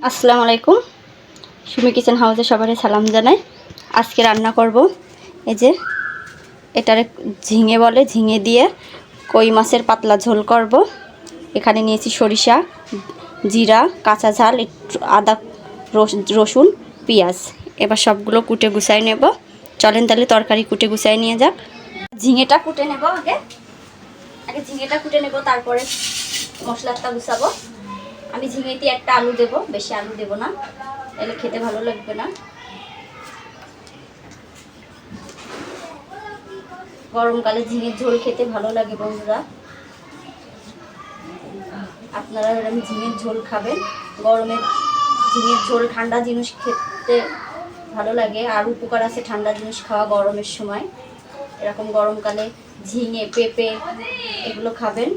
আসসালামু আলাইকুম। সুমি কিচেন হাউসে সবারই সালাম জানাই। আজকে রান্না করব এই যে এটারে ঝিঙে বলে, ঝিঙে দিয়ে কই মাছের পাতলা ঝোল করব। এখানে নিয়েছি সরিষা, জিরা, কাঁচা ঝাল, একটু আদা, রসুন, পেঁয়াজ। এবার সবগুলো কুটে গুছাই নেব। চলেন তাহলে তরকারি কুটে গুছাই নিয়ে যাক। ঝিঙেটা কুটে নেব আগে আগে ঝিঙেটা কুটে নেব, তারপরে মশলাটা গুছাবো। আমি ঝিঙেতে একটা আলু দেব, বেশি আলু দেব না, তাহলে খেতে ভালো লাগবে না। গরমকালে ঝিঙের ঝোল খেতে ভালো লাগে বন্ধুরা। আপনারা এরকম ঝিঙের ঝোল খাবেন। গরমে ঝিঙের ঝোল ঠান্ডা জিনিস খেতে ভালো লাগে, আর উপকার আছে ঠান্ডা জিনিস খাওয়া গরমের সময়। এরকম গরমকালে ঝিঙে, পেঁপে এগুলো খাবেন,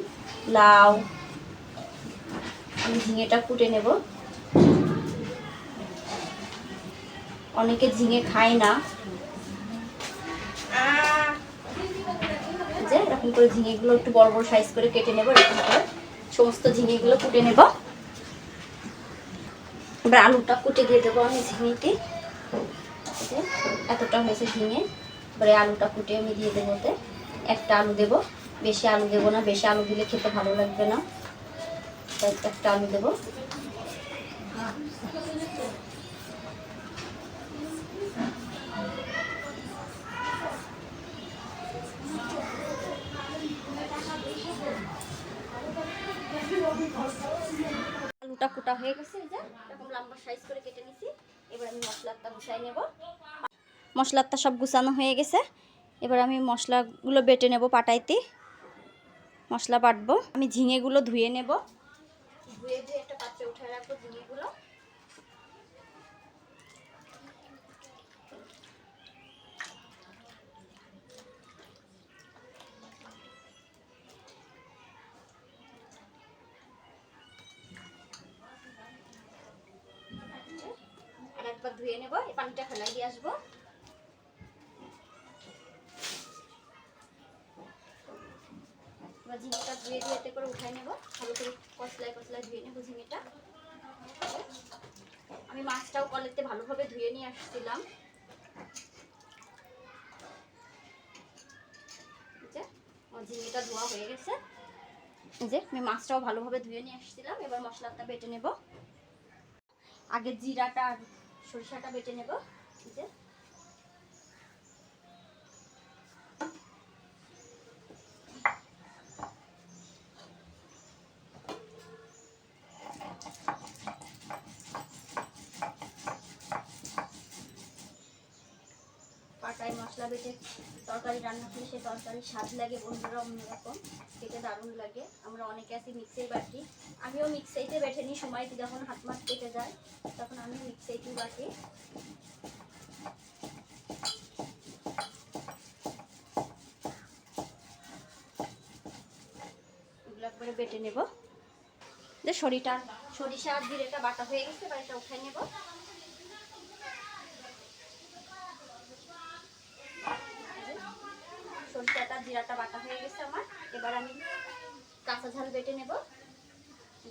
লাউ। আমি ঝিঙেটা কুটে নেব। অনেকে ঝিঙে খায় না, যে এরকম করে ঝিঙেগুলো একটু বড় বড় সাইজ করে কেটে নেব। এরকম করে সমস্ত ঝিঙেগুলো কুটে নেব। এবার আলুটা কুটে দিয়ে দেবো আমি ঝিঙেতে। এতটা হয়েছে ঝিঙে, এবারে আলুটা কুটে আমি দিয়ে দেবো। একটা আলু দেবো, বেশি আলু দেবো না, বেশি আলু দিলে খেতে ভালো লাগবে না। তাই একটা আলু দেবো। আলুটা কুটা হয়ে গেছে, এই যে এরকম লম্বা সাইজ করে কেটে নিছি। এবার আমি মশলাটা গুছাই নেব। মশলাটা সব গুছানো হয়ে গেছে। এবার আমি মশলাগুলো বেটে নেব পাটাইতে। মশলা বাটবো। আমি ঝিঙেগুলো ধুয়ে নেব। ধুয়ে একটা পাত্রে উঠে রাখবো ঝিঙেগুলো। আর একবার ধুয়ে নেব, এই পানিটা ফেলাই দিয়ে আসবো। এবার ঝিঙেটা ধুয়ে এতে করে উঠাই নেব। ভালো করে কচলায় কচলায় ধুয়ে নেব ঝিঙেটা। আমি মাছটাও কলেতে ভালোভাবে ধুয়ে নিয়ে আসছিলাম। ঝিঙেটা ধোয়া হয়ে গেছে। যে আমি মাছটাও ভালোভাবে ধুয়ে নিয়ে আসছিলাম। এবার মশলাটা বেটে নেব। আগে জিরাটা আর সরিষাটা বেটে নেব। যে পাটায় মশলা বেটে তরকারি রান্না করলে সে তরকারির স্বাদ লাগে বন্ধুরা অন্যরকম, খেতে দারুণ লাগে। আমরা অনেকে আছি মিক্সিতে বাটি, আমিও মিক্সিতে বেটে নিই। সময় যখন হাত মাছ কেটে যায় তখন আমি মিক্সিতেই বাটি। এগুলো একবারে বেটে নেব। যে সরিষা আর জিরেটা বাটা হয়ে গেছে, এবার এটা উঠাই নেব। সরিষাটা জিরাটা বাটা হয়ে গেছে আমার। এবার আমি কাঁচা ঝাল বেটে নেব।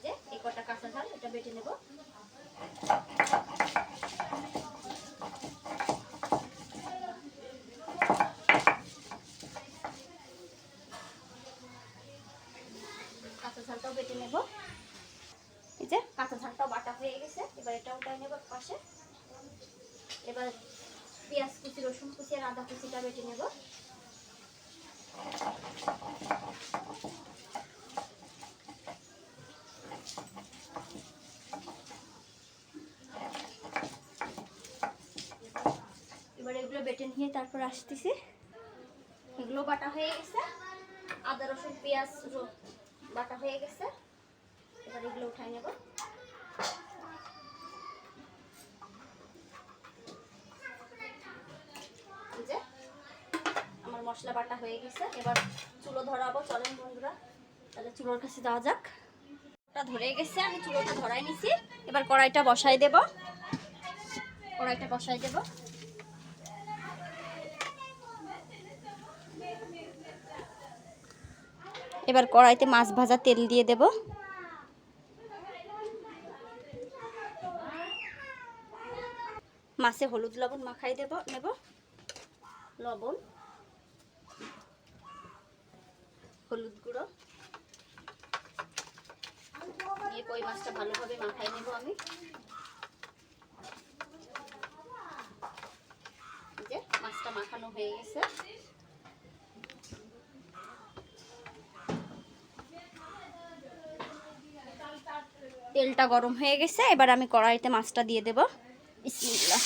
যে এই কটা কাঁচা ঝাল এটা বেটে নেব। কাঁচা ঝালটাও বেটে নেব। এই যে কাঁচা ঝালটাও বাটা হয়ে গেছে, এবার এটা উঠাই নেব পাশে। এবার পেঁয়াজ কুচি, রসুন কুচি আর আদা কুচিটা বেটে নেব। এবার এগুলো বেটে নিয়ে তারপর আসতেছি। এগুলো বাটা হয়ে গেছে, আদা রসুন পেঁয়াজ বাটা হয়ে গেছে। এবার এগুলো উঠাই নেব। যে আমার মশলা বাটা হয়ে গেছে, এবার চুলো ধরাবো। চলেন বন্ধুরা তাহলে চুলোর কাছে যাওয়া যাক। ওটা ধরে গেছে, আমি চুলোটা ধরাই নিছি। এবার কড়াইটা বসাই দেব। কড়াইটা বসাই দেব। এবার কড়াইতে মাছ ভাজা তেল দিয়ে দেব। মাছে হলুদ লবণ মাখাই নেব, লবণ, হলুদ গুঁড়ো দিয়ে কই মাছটা ভালোভাবে মাখাই নেব আমি। যে মাছটা মাখানো হয়ে গেছে, তেলটা গরম হয়ে গেছে। এবার আমি কড়াইতে মাছটা দিয়ে দেব। বিসমিল্লাহ।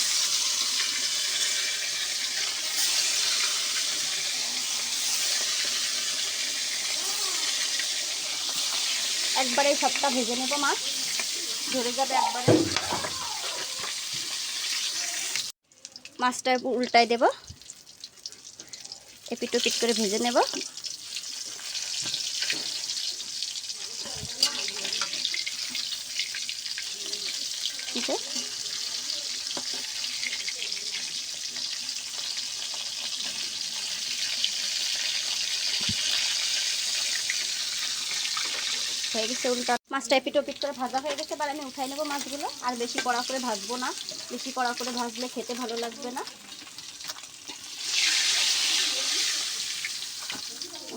একবারে সবটা ভেজে নেব, মাছ ধরে যাবে একবারে। মাছটা উল্টাই দেব, এপিট ওপিট করে ভেজে নেব। ঠিক আছে, হয়ে গেছে উল্টা। মাছটা এপিট ওপিট করে ভাজা হয়ে গেছে। এবার আমি উঠাই নেব মাছগুলো। আর বেশি কড়া করে ভাজবো না, বেশি কড়া করে ভাজলে খেতে ভালো লাগবে না।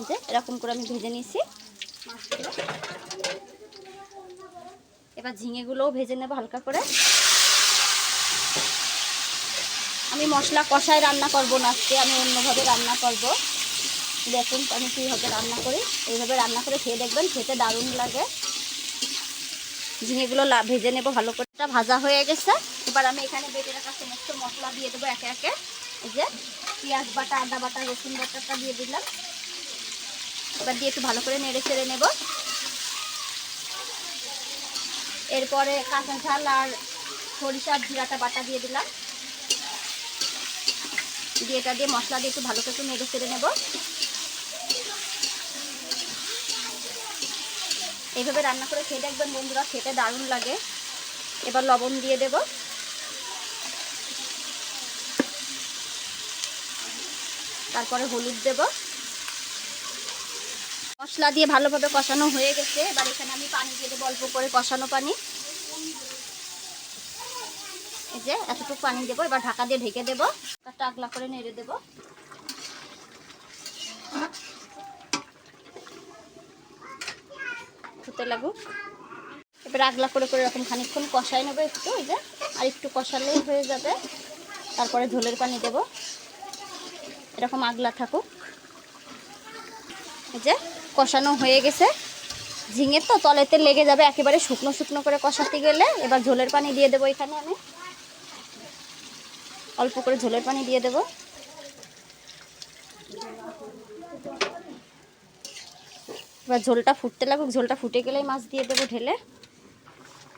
যে এরকম করে আমি ভেজে নিয়েছি মাছগুলো। এবার ঝিঙেগুলোও ভেজে নেব হালকা করে। আমি মশলা কষায় রান্না করব না, আজকে আমি অন্যভাবে রান্না করব। দেখুন আমি কীভাবে রান্না করি, এইভাবে রান্না করে খেয়ে দেখবেন, খেতে দারুণ লাগে। ঝিঙেগুলো ভেজে নেব ভালো করে। ভাজা হয়ে গেছে। এবার আমি এখানে বেটে রাখা সমস্ত মশলা দিয়ে দেবো একে একে। এই যে পেঁয়াজ বাটা, আদা বাটা, রসুন বাটাটা দিয়ে দিলাম। এবার দিয়ে একটু ভালো করে নেড়ে চেড়ে নেব। এরপরে কাঁচা ঝাল আর সরিষার জিরাটা বাটা দিয়ে দিলাম। দিয়ে এটা দিয়ে মশলা দিয়ে একটু ভালো করে একটু নেড়ে চেড়ে নেব। এইভাবে রান্না করে খেয়ে দেখবেন বন্ধুরা, খেতে দারুণ লাগে। এবার লবণ দিয়ে দেব, তারপরে হলুদ দেব। মশলা দিয়ে ভালোভাবে কষানো হয়ে গেছে। এবার এখানে আমি পানি দিয়ে দেবো, অল্প করে কষানো পানি। এই যে এতটুকু পানি দেবো। এবার ঢাকা দিয়ে ঢেকে দেবো, টাকলা করে নেড়ে দেবো। হতে লাগুক। এবার আগলা করে করে এরকম খানিকক্ষণ কষাই নেবো একটু। এই যে আর একটু কষালেই হয়ে যাবে। তারপরে ঝোলের পানি দেব, এরকম আগলা থাকুক। এই যে কষানো হয়ে গেছে। ঝিঙে তো তলেতে লেগে যাবে একেবারে শুকনো শুকনো করে কষাতে গেলে। এবার ঝোলের পানি দিয়ে দেবো। এখানে আমি অল্প করে ঝোলের পানি দিয়ে দেবো। এবার ঝোলটা ফুটতে লাগুক। ঝোলটা ফুটে গেলেই মাছ দিয়ে দেবো ঢেলে।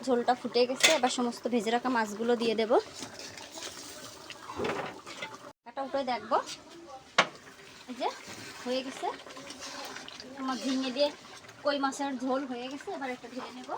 ঝোলটা ফুটে গেছে। এবার সমস্ত ভেজে রাখা মাছগুলো দিয়ে দেবো। একটা উপরে দেখবো। এই যে হয়ে গেছে আমার ঝিঙে দিয়ে কই মাছের ঝোল হয়ে গেছে। এবার একটা ঢেলে নেব।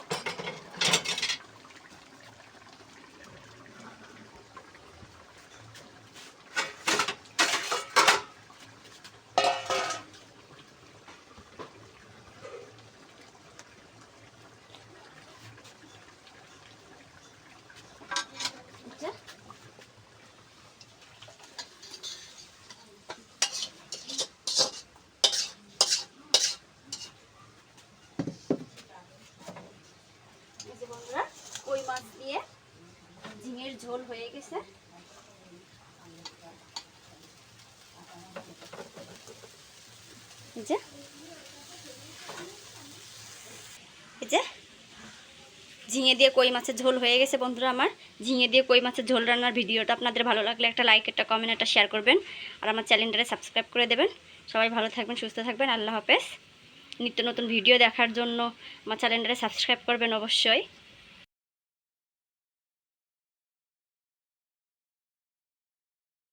বন্ধুরা কই মাছ দিয়ে ঝিঙের ঝোল হয়ে গেছে। এই যে ঝিঙে দিয়ে কই মাছের ঝোল হয়ে গেছে বন্ধুরা। আমার ঝিঙে দিয়ে কই মাছের ঝোল রান্নার ভিডিওটা আপনাদের ভালো লাগলে একটা লাইক, একটা কমেন্ট, একটা শেয়ার করবেন। আর আমার চ্যানেলটাকে সাবস্ক্রাইব করে দেবেন। সবাই ভালো থাকবেন, সুস্থ থাকবেন। আল্লাহ হাফেজ। নিত্য নতুন ভিডিও দেখার জন্য আমার চ্যানেলটাকে সাবস্ক্রাইব করবেন অবশ্যই।